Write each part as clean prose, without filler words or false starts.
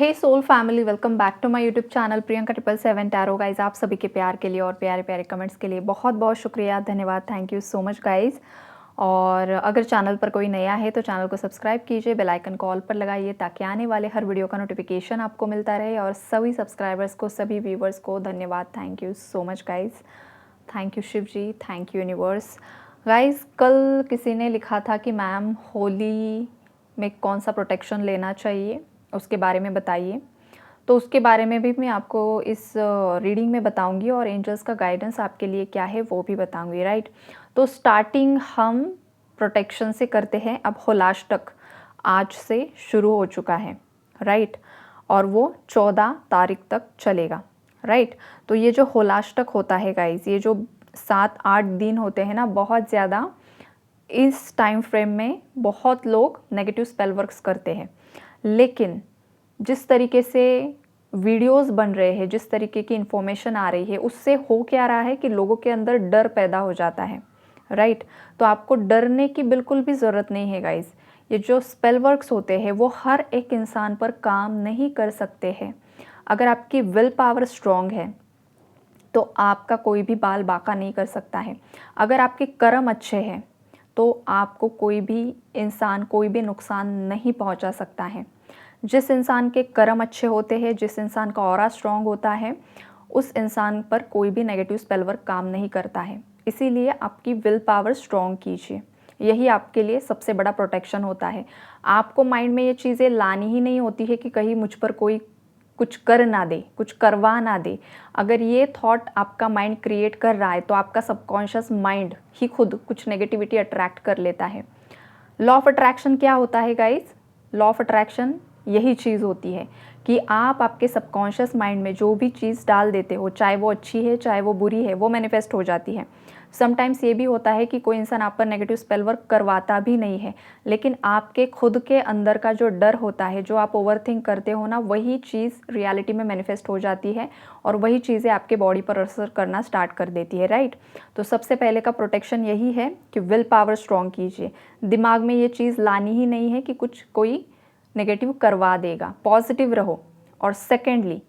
Hey soul family, welcome back to my YouTube channel Priyanka 777 tarot. Guys, आप सभी के प्यार के लिए और प्यारे प्यारे कमेंट्स के लिए बहुत बहुत शुक्रिया, धन्यवाद, thank you so much guys. और अगर चैनल पर कोई नया है तो चैनल को सब्सक्राइब कीजिए, बेल आइकन कॉल पर लगाइए ताकि आने वाले हर वीडियो का नोटिफिकेशन आपको मिलता रहे। और सभी सब्सक्राइबर्स को, सभी व्यूवर्स को धन्यवाद, thank you so much guys. Thank you Shiv ji, thank you universe. Guys, कल किसी ने लिखा था कि मैम होली में कौन सा प्रोटेक्शन लेना चाहिए, उसके बारे में बताइए। तो उसके बारे में भी मैं आपको इस रीडिंग में बताऊंगी और एंजल्स का गाइडेंस आपके लिए क्या है वो भी बताऊंगी, राइट। तो स्टार्टिंग हम प्रोटेक्शन से करते हैं। अब होलाष्टक आज से शुरू हो चुका है, राइट, और वो 14 तारीख तक चलेगा, राइट। तो ये जो होलाष्टक होता है गाइज, ये जो 7-8 दिन होते हैं ना, बहुत ज़्यादा इस टाइम फ्रेम में बहुत लोग नेगेटिव स्पेल वर्क्स करते हैं। लेकिन जिस तरीके से वीडियोस बन रहे हैं, जिस तरीके की इंफॉर्मेशन आ रही है, उससे हो क्या रहा है कि लोगों के अंदर डर पैदा हो जाता है, राइट। तो आपको डरने की बिल्कुल भी ज़रूरत नहीं है गाइज। ये जो स्पेल वर्क्स होते हैं वो हर एक इंसान पर काम नहीं कर सकते हैं। अगर आपकी विल पावर स्ट्रॉन्ग है तो आपका कोई भी बाल बाका नहीं कर सकता है। अगर आपके कर्म अच्छे हैं तो आपको कोई भी इंसान कोई भी नुकसान नहीं पहुंचा सकता है। जिस इंसान के कर्म अच्छे होते हैं, जिस इंसान का ऑरा स्ट्रांग होता है, उस इंसान पर कोई भी नेगेटिव स्पेल वर्क काम नहीं करता है। इसीलिए आपकी विल पावर स्ट्रांग कीजिए, यही आपके लिए सबसे बड़ा प्रोटेक्शन होता है। आपको माइंड में ये चीज़ें लानी ही नहीं होती है कि कहीं मुझ पर कोई कुछ कर ना दे, कुछ करवा ना दे। अगर ये थॉट आपका माइंड क्रिएट कर रहा है तो आपका सबकॉन्शियस माइंड ही खुद कुछ नेगेटिविटी अट्रैक्ट कर लेता है। लॉ ऑफ अट्रैक्शन क्या होता है गाइज? लॉ ऑफ अट्रैक्शन यही चीज़ होती है कि आप आपके सबकॉन्शियस माइंड में जो भी चीज़ डाल देते हो, चाहे वो अच्छी है चाहे वो बुरी है, वो मैनिफेस्ट हो जाती है। समटाइम्स ये भी होता है कि कोई इंसान आप पर नेगेटिव स्पेल वर्क करवाता भी नहीं है, लेकिन आपके खुद के अंदर का जो डर होता है, जो आप ओवरथिंक करते हो ना, वही चीज़ रियलिटी में मैनिफेस्ट हो जाती है और वही चीज़ें आपके बॉडी पर असर करना स्टार्ट कर देती है, राइट। तो सबसे पहले का प्रोटेक्शन यही है कि विल पावर स्ट्रॉन्ग कीजिए। दिमाग में ये चीज़ लानी ही नहीं है कि कुछ कोई नेगेटिव करवा देगा, पॉजिटिव रहो। और सेकेंडली,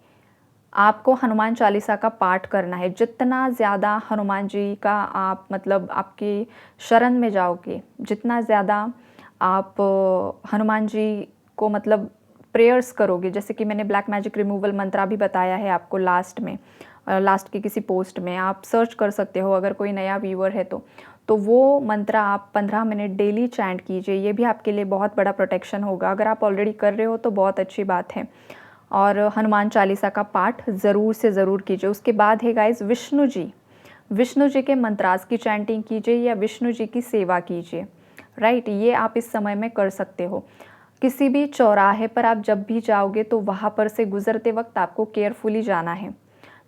आपको हनुमान चालीसा का पाठ करना है। जितना ज़्यादा हनुमान जी का आप मतलब आपकी शरण में जाओगे, जितना ज़्यादा आप हनुमान जी को मतलब प्रेयर्स करोगे, जैसे कि मैंने ब्लैक मैजिक रिमूवल मंत्रा भी बताया है आपको लास्ट में, लास्ट की किसी पोस्ट में आप सर्च कर सकते हो अगर कोई नया व्यूअर है तो वो मंत्रा आप 15 मिनट डेली चैंट कीजिए। ये भी आपके लिए बहुत बड़ा प्रोटेक्शन होगा। अगर आप ऑलरेडी कर रहे हो तो बहुत अच्छी बात है। और हनुमान चालीसा का पाठ ज़रूर से ज़रूर कीजिए। उसके बाद है गाइस विष्णु जी के मंत्रास की चैंटिंग कीजिए या विष्णु जी की सेवा कीजिए, राइट। ये आप इस समय में कर सकते हो। किसी भी चौराहे पर आप जब भी जाओगे तो वहाँ पर से गुजरते वक्त आपको केयरफुली जाना है,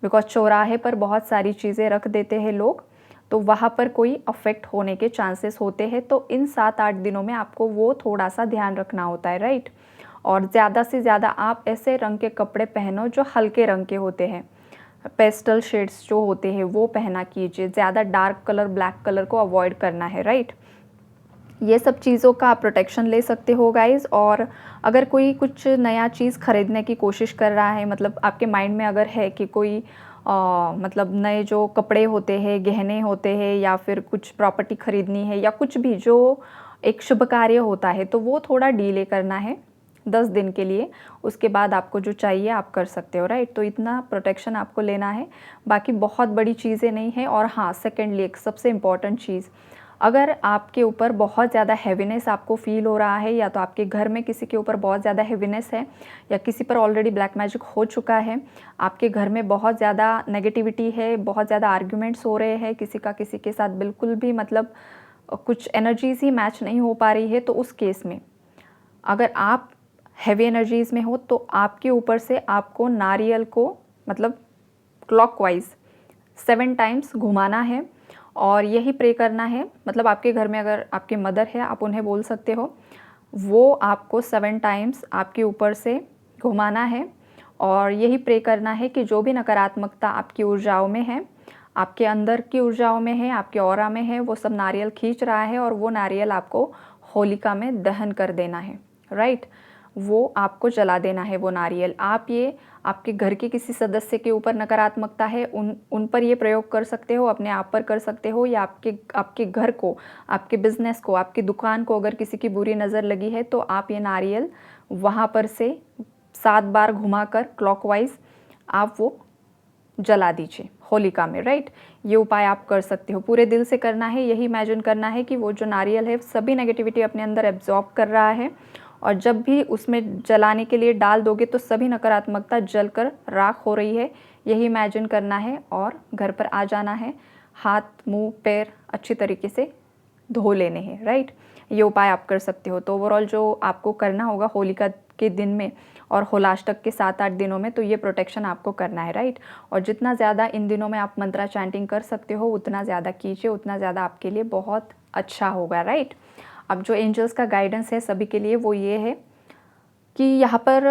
बिकॉज चौराहे पर बहुत सारी चीज़ें रख देते हैं लोग, तो वहाँ पर कोई अफेक्ट होने के चांसेस होते हैं। तो इन 7-8 दिनों में आपको वो थोड़ा सा ध्यान रखना होता है, राइट। और ज़्यादा से ज़्यादा आप ऐसे रंग के कपड़े पहनो जो हल्के रंग के होते हैं, पेस्टल शेड्स जो होते हैं वो पहना कीजिए। ज़्यादा डार्क कलर, ब्लैक कलर को अवॉइड करना है, राइट। ये सब चीज़ों का आप प्रोटेक्शन ले सकते हो गाइज़। और अगर कोई कुछ नया चीज़ खरीदने की कोशिश कर रहा है, मतलब आपके माइंड में अगर है कि कोई मतलब नए जो कपड़े होते हैं, गहने होते हैं, या फिर कुछ प्रॉपर्टी खरीदनी है, या कुछ भी जो एक शुभ कार्य होता है, तो वो थोड़ा डीले करना है 10 दिन के लिए। उसके बाद आपको जो चाहिए आप कर सकते हो, राइट। तो इतना प्रोटेक्शन आपको लेना है, बाकी बहुत बड़ी चीज़ें नहीं है। और हाँ, सेकेंडली एक सबसे इम्पॉर्टेंट चीज़, अगर आपके ऊपर बहुत ज़्यादा हैवीनेस आपको फील हो रहा है, या तो आपके घर में किसी के ऊपर बहुत ज़्यादा हैवीनेस है, या किसी पर ऑलरेडी ब्लैक मैजिक हो चुका है, आपके घर में बहुत ज़्यादा नेगेटिविटी है, बहुत ज़्यादा आर्ग्यूमेंट्स हो रहे हैं, किसी का किसी के साथ बिल्कुल भी मतलब कुछ एनर्जीज ही मैच नहीं हो पा रही है, तो उस केस में अगर आप हैवी एनर्जीज़ में हो तो आपके ऊपर से आपको नारियल को मतलब क्लॉकवाइज 7 टाइम्स घुमाना है और यही प्रे करना है। मतलब आपके घर में अगर आपकी मदर है, आप उन्हें बोल सकते हो, वो आपको 7 टाइम्स आपके ऊपर से घुमाना है और यही प्रे करना है कि जो भी नकारात्मकता आपकी ऊर्जाओं में है, आपके अंदर की ऊर्जाओं में है, आपके ऑरा में है, वो सब नारियल खींच रहा है और वो नारियल आपको होलिका में दहन कर देना है, राइट। वो आपको जला देना है वो नारियल। आप ये आपके घर के किसी सदस्य के ऊपर नकारात्मकता है उन पर ये प्रयोग कर सकते हो, अपने आप पर कर सकते हो, या आपके घर को, आपके बिजनेस को, आपकी दुकान को अगर किसी की बुरी नज़र लगी है तो आप ये नारियल वहाँ पर से 7 बार घुमाकर क्लॉकवाइज आप वो जला दीजिए होलिका में, राइट। ये उपाय आप कर सकते हो, पूरे दिल से करना है। यही इमेजिन करना है कि वो जो नारियल है सभी नेगेटिविटी अपने अंदर एब्जॉर्ब कर रहा है, और जब भी उसमें जलाने के लिए डाल दोगे तो सभी नकारात्मकता जलकर राख हो रही है। यही इमेजिन करना है और घर पर आ जाना है। हाथ मुंह पैर अच्छी तरीके से धो लेने हैं, राइट। ये उपाय आप कर सकते हो। तो ओवरऑल जो आपको करना होगा होलिका के दिन में और होलाष्टक के 7-8 दिनों में, तो ये प्रोटेक्शन आपको करना है, राइट। और जितना ज़्यादा इन दिनों में आप मंत्रा चैंटिंग कर सकते हो उतना ज़्यादा कीजिए, उतना ज़्यादा आपके लिए बहुत अच्छा होगा, राइट। अब जो एंजल्स का गाइडेंस है सभी के लिए वो ये है कि यहाँ पर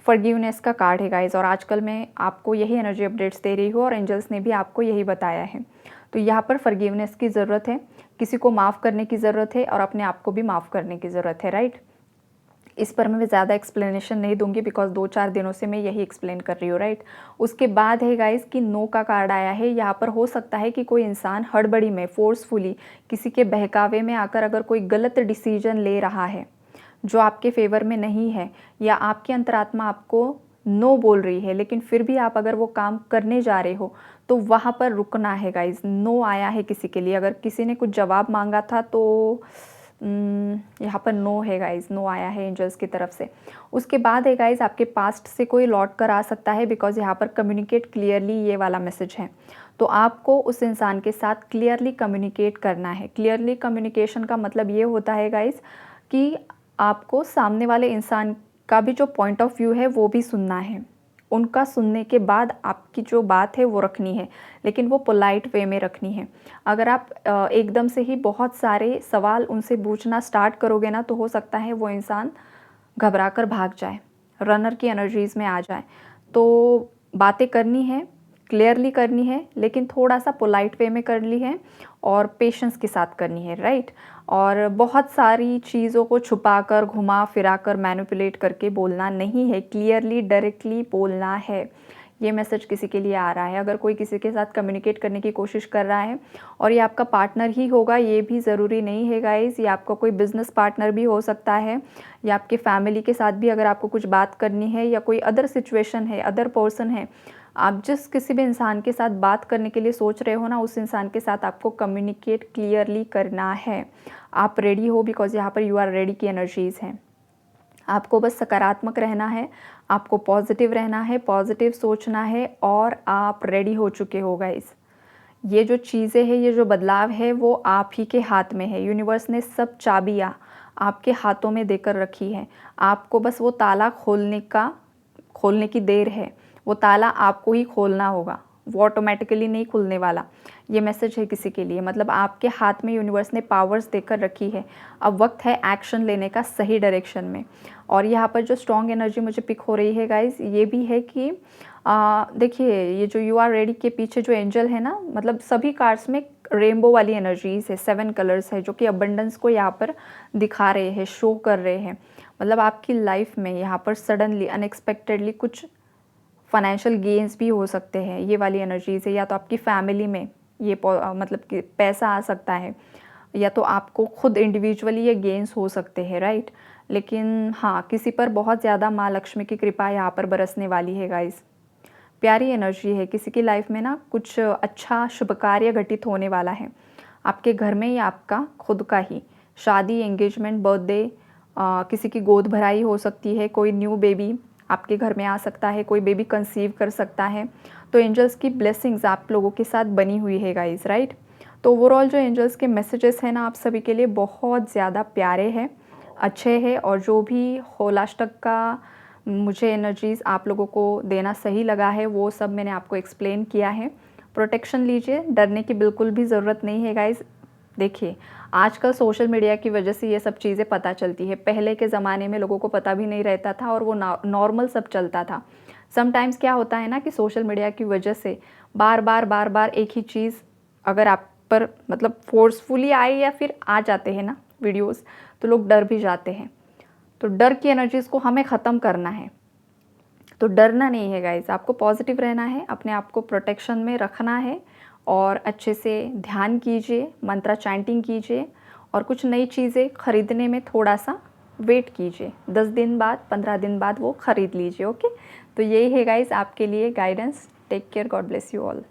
फॉरगिवनेस का कार्ड है गाइज, और आजकल मैं आपको यही एनर्जी अपडेट्स दे रही हूँ और एंजल्स ने भी आपको यही बताया है। तो यहाँ पर फॉरगिवनेस की ज़रूरत है, किसी को माफ़ करने की ज़रूरत है और अपने आप को भी माफ़ करने की ज़रूरत है, राइट। इस पर मैं ज़्यादा एक्सप्लेनेशन नहीं दूंगी बिकॉज 2-4 दिनों से मैं यही एक्सप्लेन कर रही हूँ, राइट। उसके बाद है गाइज कि नो का कार्ड आया है। यहाँ पर हो सकता है कि कोई इंसान हड़बड़ी में, फोर्सफुली, किसी के बहकावे में आकर अगर कोई गलत डिसीजन ले रहा है जो आपके फेवर में नहीं है, या आपकी अंतरात्मा आपको नो बोल रही है, लेकिन फिर भी आप अगर वो काम करने जा रहे हो तो वहाँ पर रुकना है गाइज। नो आया है किसी के लिए, अगर किसी ने कुछ जवाब मांगा था तो यहाँ पर नो है गाइज, नो आया है एंजल्स की तरफ से। उसके बाद है गाइज आपके पास्ट से कोई लौट कर आ सकता है बिकॉज यहाँ पर कम्युनिकेट क्लियरली, ये वाला मैसेज है। तो आपको उस इंसान के साथ क्लियरली कम्युनिकेट करना है। क्लियरली कम्युनिकेशन का मतलब ये होता है गाइज कि आपको सामने वाले इंसान का भी जो पॉइंट ऑफ व्यू है वो भी सुनना है। उनका सुनने के बाद आपकी जो बात है वो रखनी है, लेकिन वो पोलाइट वे में रखनी है। अगर आप एकदम से ही बहुत सारे सवाल उनसे पूछना स्टार्ट करोगे ना, तो हो सकता है वो इंसान घबरा कर भाग जाए, रनर की एनर्जीज़ में आ जाए। तो बातें करनी है, क्लियरली करनी है, लेकिन थोड़ा सा पोलाइट वे में करनी है और पेशेंस के साथ करनी है, राइट। और बहुत सारी चीज़ों को छुपाकर, घुमा फिराकर, मैनिपुलेट करके बोलना नहीं है, क्लियरली डायरेक्टली बोलना है। ये मैसेज किसी के लिए आ रहा है। अगर कोई किसी के साथ कम्युनिकेट करने की कोशिश कर रहा है और ये आपका पार्टनर ही होगा, ये भी ज़रूरी नहीं है गाइज़, ये आपका कोई बिजनेस पार्टनर भी हो सकता है, या आपके फैमिली के साथ भी अगर आपको कुछ बात करनी है, या कोई अदर सिचुएशन है, अदर पर्सन है, आप जिस किसी भी इंसान के साथ बात करने के लिए सोच रहे हो ना, उस इंसान के साथ आपको कम्युनिकेट क्लियरली करना है। आप रेडी हो बिकॉज यहाँ पर यू आर रेडी की एनर्जीज़ हैं। आपको बस सकारात्मक रहना है, आपको पॉजिटिव रहना है, पॉजिटिव सोचना है, और आप रेडी हो चुके हो गाइस। ये जो चीज़ें हैं, ये जो बदलाव है वो आप ही के हाथ में है। यूनिवर्स ने सब चाबियाँ आपके हाथों में देकर रखी है। आपको बस वो ताला खोलने की देर है। वो ताला आपको ही खोलना होगा, वो ऑटोमेटिकली नहीं खुलने वाला। ये मैसेज है किसी के लिए, मतलब आपके हाथ में यूनिवर्स ने पावर्स देकर रखी है। अब वक्त है एक्शन लेने का सही डायरेक्शन में। और यहाँ पर जो स्ट्रॉन्ग एनर्जी मुझे पिक हो रही है गाइज, ये भी है कि देखिए, ये जो यू आर रेडी के पीछे जो एंजल है ना, मतलब सभी कार्ड्स में रेनबो वाली एनर्जीज है, 7 कलर्स है, जो कि अबंडेंस को यहाँ पर दिखा रहे हैं, शो कर रहे हैं। मतलब आपकी लाइफ में यहाँ पर सडनली, अनएक्सपेक्टेडली कुछ फाइनेंशियल गेन्स भी हो सकते हैं, ये वाली एनर्जीज है। या तो आपकी फैमिली में ये मतलब कि पैसा आ सकता है, या तो आपको खुद इंडिविजुअली ये गेन्स हो सकते हैं, राइट। लेकिन हाँ, किसी पर बहुत ज़्यादा माँ लक्ष्मी की कृपा यहाँ पर बरसने वाली है गाइस। प्यारी एनर्जी है, किसी की लाइफ में ना कुछ अच्छा शुभ कार्य घटित होने वाला है आपके घर में, या आपका खुद का ही शादी, एंगेजमेंट, बर्थडे, किसी की गोद भराई हो सकती है, कोई न्यू बेबी आपके घर में आ सकता है, कोई बेबी कंसीव कर सकता है। तो एंजल्स की ब्लेसिंग्स आप लोगों के साथ बनी हुई है गाइस, राइट। तो ओवरऑल जो एंजल्स के मैसेजेस हैं ना, आप सभी के लिए बहुत ज़्यादा प्यारे हैं, अच्छे हैं। और जो भी होलाष्टक का मुझे एनर्जीज़ आप लोगों को देना सही लगा है, वो सब मैंने आपको एक्सप्लेन किया है। प्रोटेक्शन लीजिए, डरने की बिल्कुल भी ज़रूरत नहीं है गाइस। देखिए, आजकल सोशल मीडिया की वजह से ये सब चीज़ें पता चलती है। पहले के ज़माने में लोगों को पता भी नहीं रहता था और वो नॉर्मल सब चलता था। समटाइम्स क्या होता है ना कि सोशल मीडिया की वजह से बार बार एक ही चीज़ अगर आप पर मतलब फोर्सफुली आए या फिर आ जाते हैं ना वीडियोस, तो लोग डर भी जाते हैं। तो डर की एनर्जीज़ को हमें ख़त्म करना है। तो डरना नहीं है गाइज़, आपको पॉजिटिव रहना है, अपने आप को प्रोटेक्शन में रखना है और अच्छे से ध्यान कीजिए, मंत्रा चैंटिंग कीजिए और कुछ नई चीज़ें खरीदने में थोड़ा-सा वेट कीजिए। 10 दिन बाद, 15 दिन बाद वो खरीद लीजिए, ओके? तो यही है गाइज़ आपके लिए guidance. Take care, God bless you all.